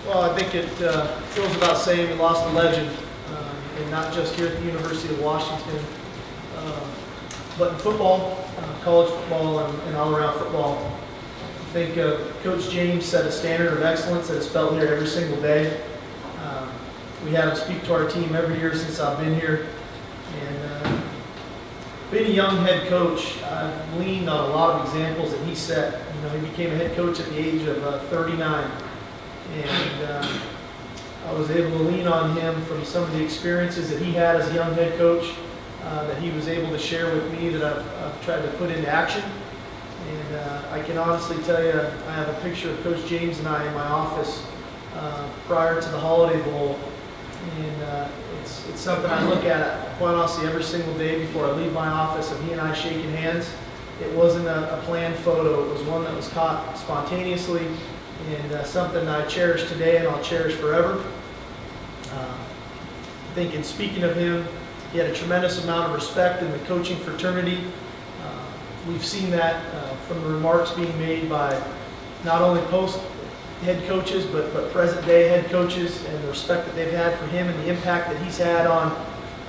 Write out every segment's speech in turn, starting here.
Well, I think it goes without saying we lost a legend, and not just here at the University of Washington, but in football, college football, and all-around football. I think Coach James set a standard of excellence that is felt here every single day. We have him speak to our team every year since I've been here. And being a young head coach, I've leaned on a lot of examples that he set. You know, he became a head coach at the age of 39. And I was able to lean on him from some of the experiences that he had as a young head coach that he was able to share with me that I've tried to put into action. And I can honestly tell you, I have a picture of Coach James and I in my office prior to the Holiday Bowl. And it's something I look at quite honestly every single day before I leave my office of he and I shaking hands. It wasn't a planned photo. It was one that was caught spontaneously, and something I cherish today and I'll cherish forever. I think in speaking of him, he had a tremendous amount of respect in the coaching fraternity. We've seen that from the remarks being made by not only post head coaches, but present day head coaches, and the respect that they've had for him and the impact that he's had on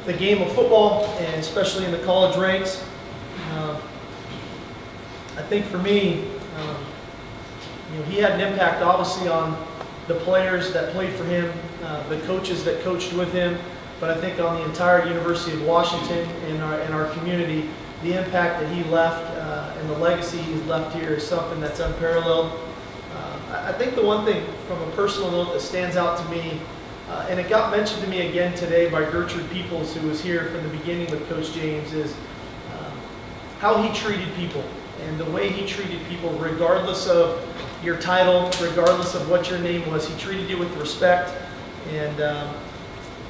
the game of football, and especially in the college ranks. I think for me, he had an impact obviously on the players that played for him, the coaches that coached with him, but I think on the entire University of Washington and our community, the impact that he left and the legacy he's left here is something that's unparalleled. I think the one thing from a personal note that stands out to me, and it got mentioned to me again today by Gertrude Peoples, who was here from the beginning with Coach James, is how he treated people and the way he treated people regardless of your title, regardless of what your name was. He treated you with respect, and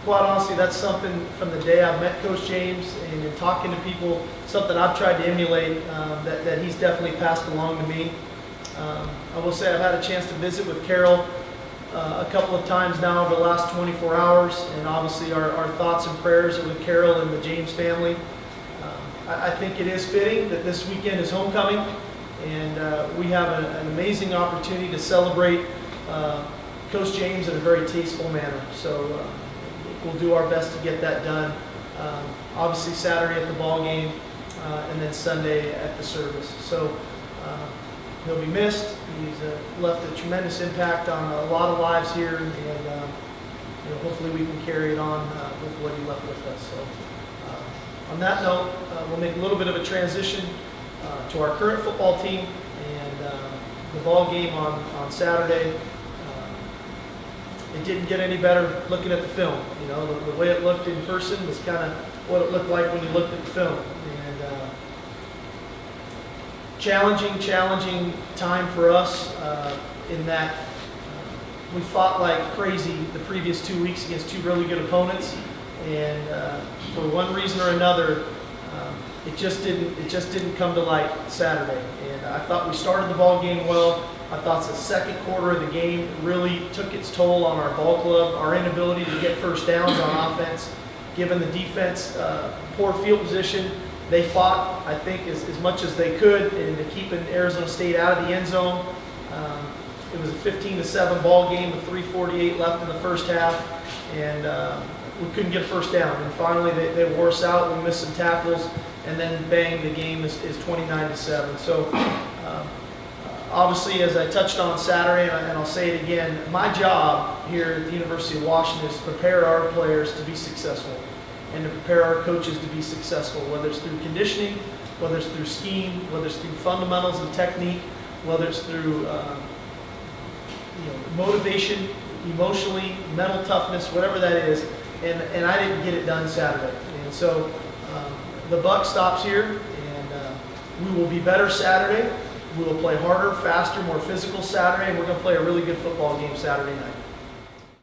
quite honestly, that's something from the day I met Coach James and in talking to people, something I've tried to emulate that he's definitely passed along to me. I will say I've had a chance to visit with Carol a couple of times now over the last 24 hours, and obviously our thoughts and prayers are with Carol and the James family. I think it is fitting that this weekend is homecoming, and we have an amazing opportunity to celebrate Coach James in a very tasteful manner. So we'll do our best to get that done. Obviously Saturday at the ball game, and then Sunday at the service. So he'll be missed. He's left a tremendous impact on a lot of lives here, and hopefully we can carry it on with what he left with us. So on that note, we'll make a little bit of a transition to our current football team and the ball game on Saturday. It didn't get any better looking at the film. The way it looked in person was kind of what it looked like when you looked at the film. And challenging time for us in that we fought like crazy the previous 2 weeks against two really good opponents, and for one reason or another, it just didn't come to light Saturday. And I thought we started the ball game well. I thought the second quarter of the game really took its toll on our ball club, our inability to get first downs on offense, given the defense poor field position. They fought, I think, as much as they could and to keep Arizona State out of the end zone. It was a 15-7 ball game with 3:48 left in the first half, and we couldn't get a first down. And finally, they wore us out. We missed some tackles, and then bang, the game is 29-7. So obviously, as I touched on Saturday, and I'll say it again, my job here at the University of Washington is to prepare our players to be successful and to prepare our coaches to be successful, whether it's through conditioning, whether it's through scheme, whether it's through fundamentals and technique, whether it's through motivation, emotionally, mental toughness, whatever that is. And I didn't get it done Saturday. And so the buck stops here, and we will be better Saturday. We will play harder, faster, more physical Saturday, and we're going to play a really good football game Saturday night.